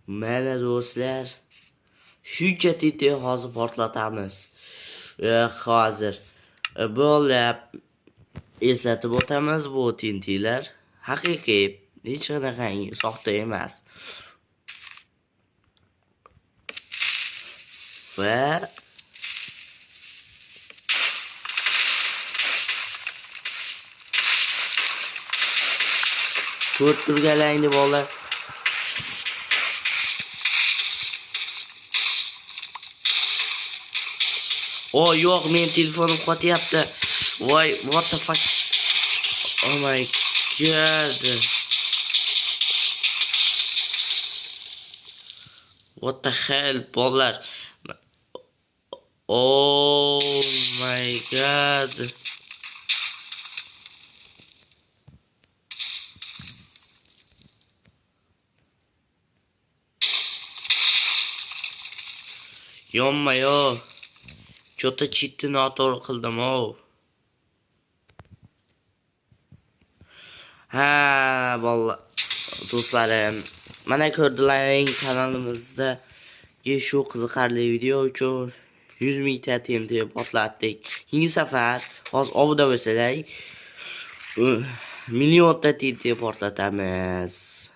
Mana do'stlar, shuncha TNT hozir portlatamiz. Hozir bo'lib eslatib o'tamiz, bu TNTlar haqiqiy, hech qanaqangi soxta emas. Va ko'rib turganlaringni bolalar, yo'q, men telefonim qotyapti. Voy, what the fuck? Oh my god. What the hell, bolalar? Oh my god. Yonma-yo. Cho'ta chitni noto'g'ri qildim Ha, bolalar, do'stlarim, mana ko'rdilaring, kanalimizda shu qiziqarli video uchun 100 mingta TNT portlatdik. Keyingi safar hozir obuna bo'lsalaring, millionta TNT portlatamiz.